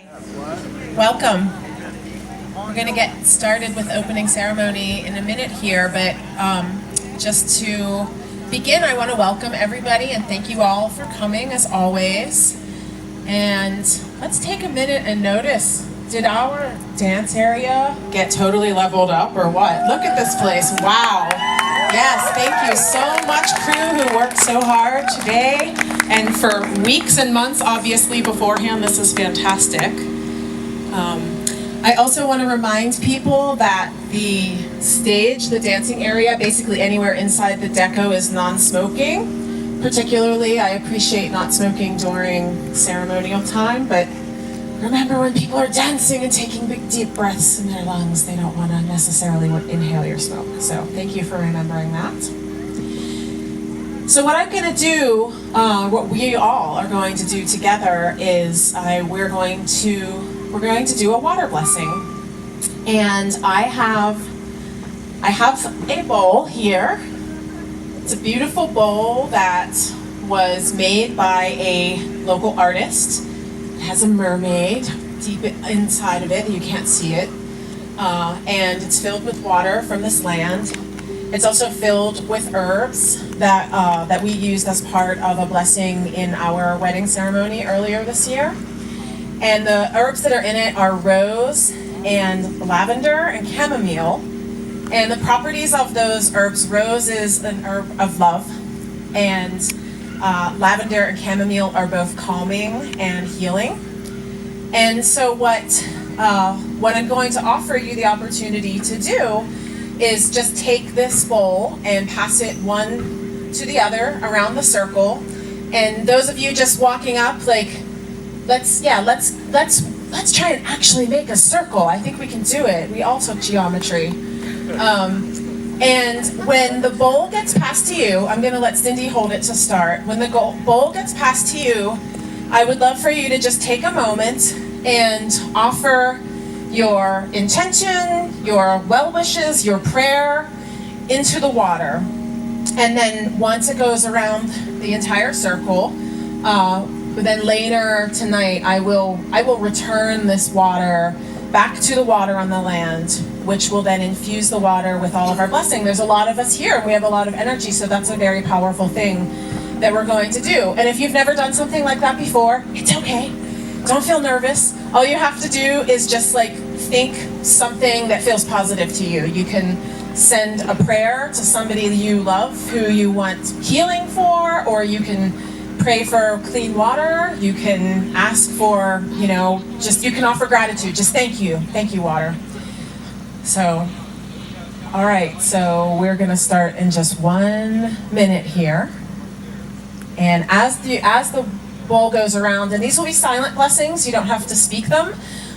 Welcome. We're going to get started with opening ceremony in a minute here, but just to begin, I want to welcome everybody and thank you all for coming as always. And let's take a minute and notice, did our dance area get totally leveled up or what? Look at this place. Wow. Yes, thank you so much, crew who worked so hard today and for weeks and months, obviously, beforehand. This is fantastic. I also want to remind people that the stage, the dancing area, basically anywhere inside the deco is non-smoking. Particularly, I appreciate not smoking during ceremonial time, but remember when people are dancing and taking big deep breaths in their lungs, they don't want to necessarily inhale your smoke. So thank you for remembering that. So what I'm going to do, what we all are going to do together is we're going to do a water blessing. And I have a bowl here. It's a beautiful bowl that was made by a local artist. It has a mermaid deep inside of it. You can't see it. And it's filled with water from this land. It's also filled with herbs that we used as part of a blessing in our wedding ceremony earlier this year. And the herbs that are in it are rose and lavender and chamomile. And the properties of those herbs, rose is an herb of love, and lavender and chamomile are both calming and healing. And so what I'm going to offer you the opportunity to do is just take this bowl and pass it one to the other around the circle. And those of you just walking up, like, let's try and actually make a circle. I think we can do it. We all took geometry. And when the bowl gets passed to you, I'm going to let Cindy hold it to start. When the bowl gets passed to you, I would love for you to just take a moment and offer your intention, your well wishes, your prayer into the water. And then once it goes around the entire circle, then later tonight, I will return this water back to the water on the land, which will then infuse the water with all of our blessing. There's a lot of us here, and we have a lot of energy, so that's a very powerful thing that we're going to do. And if you've never done something like that before, it's okay. Don't feel nervous. All you have to do is just think something that feels positive to you. You can send a prayer to somebody you love who you want healing for, or you can pray for clean water. You can ask for, you can offer gratitude. Just thank you, water. So, all right, so we're gonna start in just 1 minute here. And as the bowl goes around, and these will be silent blessings, you don't have to speak them.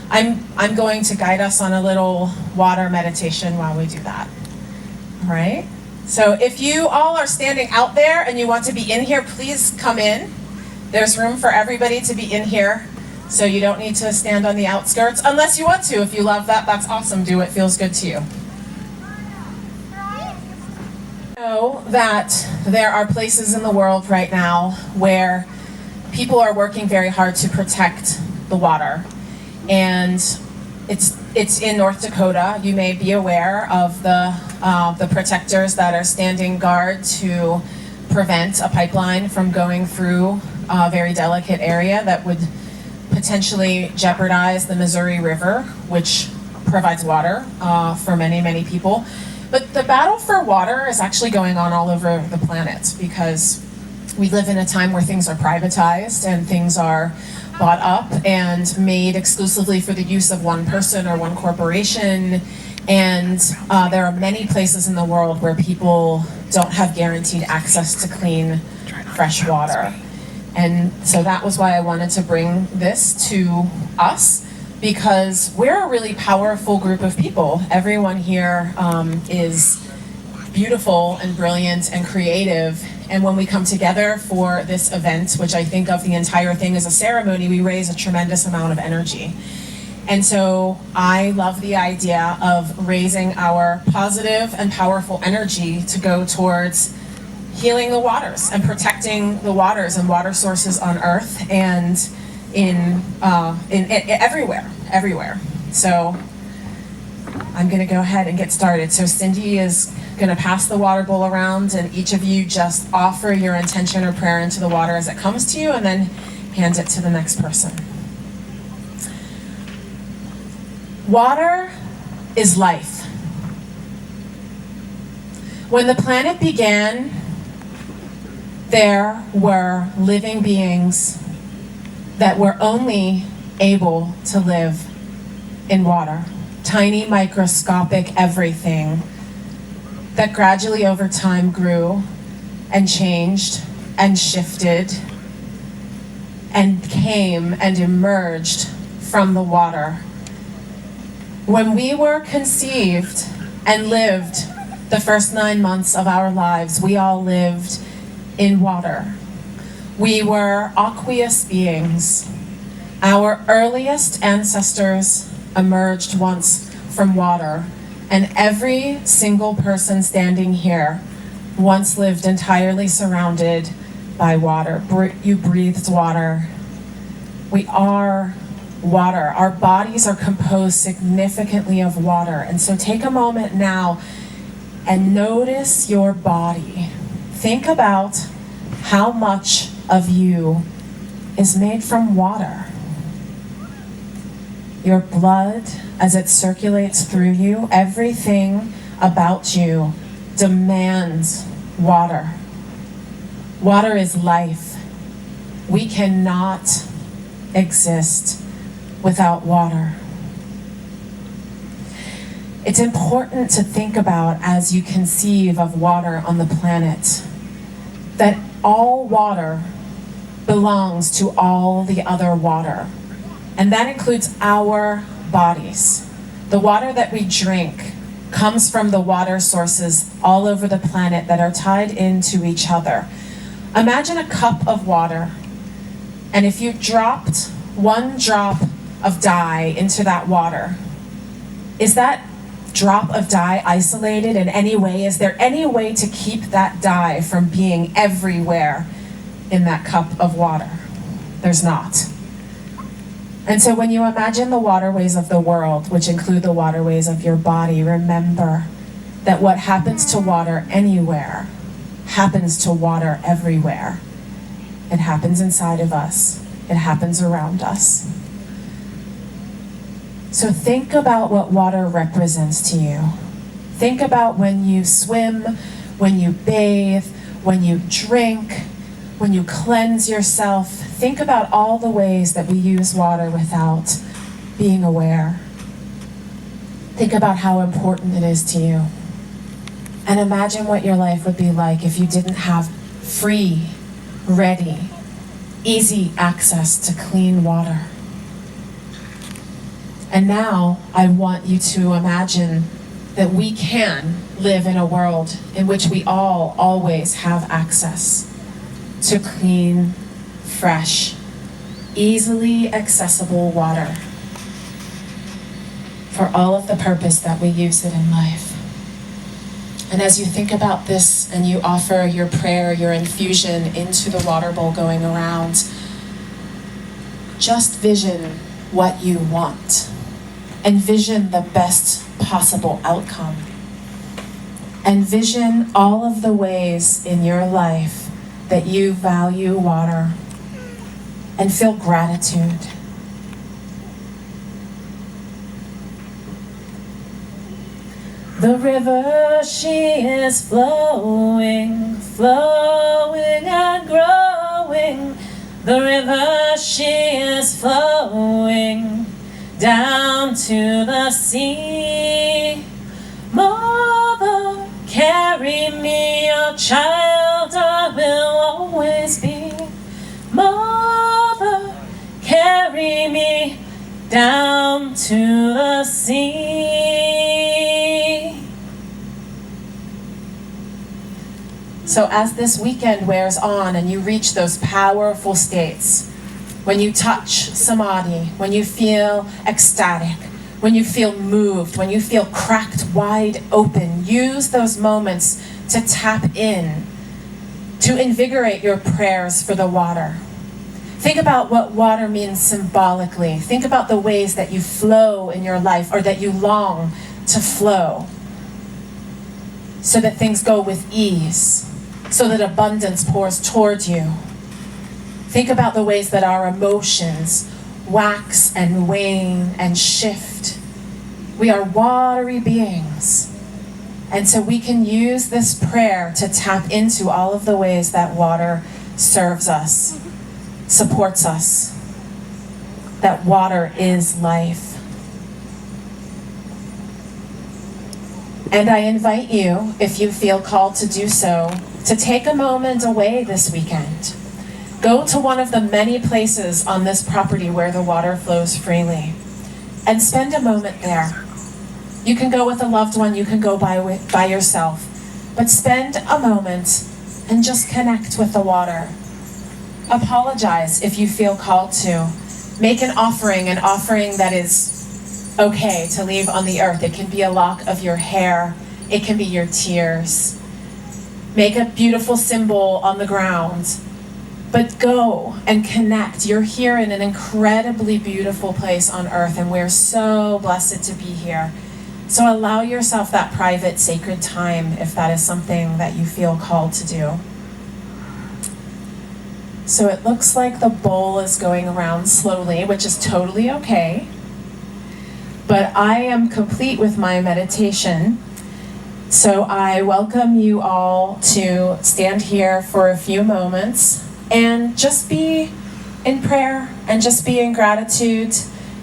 I'm going to guide us on a little water meditation while we do that. All right? So if you all are standing out there and you want to be in here, please come in. There's room for everybody to be in here, so you don't need to stand on the outskirts unless you want to. If you love that, that's awesome. Do what feels good to you. Know that there are places in the world right now where people are working very hard to protect the water. And it's in North Dakota. You may be aware of the protectors that are standing guard to prevent a pipeline from going through a very delicate area that would potentially jeopardize the Missouri River, which provides water for many, many people. But the battle for water is actually going on all over the planet, because we live in a time where things are privatized and things are bought up and made exclusively for the use of one person or one corporation. And there are many places in the world where people don't have guaranteed access to clean, fresh water. And so that was why I wanted to bring this to us, because we're a really powerful group of people. Everyone here is beautiful and brilliant and creative. And when we come together for this event, which I think of the entire thing as a ceremony, we raise a tremendous amount of energy. And so I love the idea of raising our positive and powerful energy to go towards healing the waters and protecting the waters and water sources on Earth, and in everywhere. So I'm going to go ahead and get started. So Cindy is going to pass the water bowl around, and each of you just offer your intention or prayer into the water as it comes to you, and then hand it to the next person. Water is life. When the planet began, there were living beings that were only able to live in water. Tiny, microscopic everything that gradually over time grew and changed and shifted and came and emerged from the water. When we were conceived and lived the first 9 months of our lives, we all lived in water. We were aqueous beings. Our earliest ancestors emerged once from water, and every single person standing here once lived entirely surrounded by water. You breathed water. We are water. Our bodies are composed significantly of water. And so take a moment now and notice your body. Think about how much of you is made from water. Your blood, as it circulates through you, everything about you demands water. Water is life. We cannot exist without water. It's important to think about, as you conceive of water on the planet, that all water belongs to all the other water. And that includes our bodies. The water that we drink comes from the water sources all over the planet that are tied into each other. Imagine a cup of water, and if you dropped one drop of dye into that water, is that drop of dye isolated in any way? Is there any way to keep that dye from being everywhere in that cup of water? There's not. And so when you imagine the waterways of the world, which include the waterways of your body, remember that what happens to water anywhere happens to water everywhere. It happens inside of us. It happens around us. So think about what water represents to you. Think about when you swim, when you bathe, when you drink, when you cleanse yourself. Think about all the ways that we use water without being aware. Think about how important it is to you. And imagine what your life would be like if you didn't have free, ready, easy access to clean water. And now I want you to imagine that we can live in a world in which we all always have access to clean, fresh, easily accessible water for all of the purpose that we use it in life. And as you think about this and you offer your prayer, your infusion into the water bowl going around, just vision what you want. Envision the best possible outcome. Envision all of the ways in your life that you value water and feel gratitude. The river, she is flowing, flowing and growing. The river, she is flowing down to the sea. Mother, carry me, your child I will always be. Mother, carry me down to the sea. So as this weekend wears on and you reach those powerful states, when you touch samadhi, when you feel ecstatic, when you feel moved, when you feel cracked wide open, use those moments to tap in, to invigorate your prayers for the water. Think about what water means symbolically. Think about the ways that you flow in your life, or that you long to flow, so that things go with ease, so that abundance pours towards you. Think about the ways that our emotions wax and wane and shift. We are watery beings. And so we can use this prayer to tap into all of the ways that water serves us, supports us, that water is life. And I invite you, if you feel called to do so, to take a moment away this weekend. Go to one of the many places on this property where the water flows freely, and spend a moment there. You can go with a loved one, you can go by yourself, but spend a moment and just connect with the water. Apologize if you feel called to. Make an offering that is okay to leave on the earth. It can be a lock of your hair, it can be your tears. Make a beautiful symbol on the ground. But go and connect. You're here in an incredibly beautiful place on earth, and we're so blessed to be here. So allow yourself that private, sacred time if that is something that you feel called to do. So it looks like the bowl is going around slowly, which is totally okay. But I am complete with my meditation. So I welcome you all to stand here for a few moments and just be in prayer and just be in gratitude.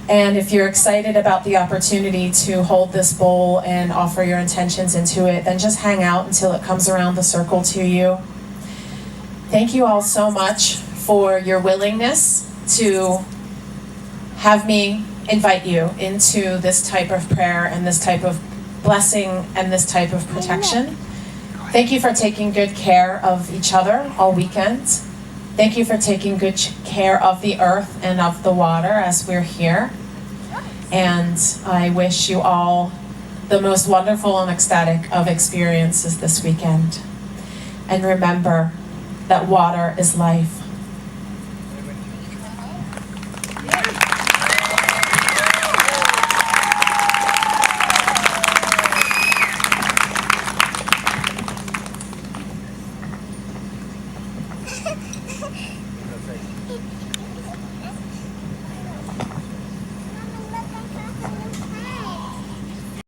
And if you're excited about the opportunity to hold this bowl and offer your intentions into it, then just hang out until it comes around the circle to you. Thank you all so much for your willingness to have me invite you into this type of prayer and this type of blessing and this type of protection. Thank you for taking good care of each other all weekend. Thank you for taking good care of the earth and of the water as we're here. And I wish you all the most wonderful and ecstatic of experiences this weekend. And remember that water is life.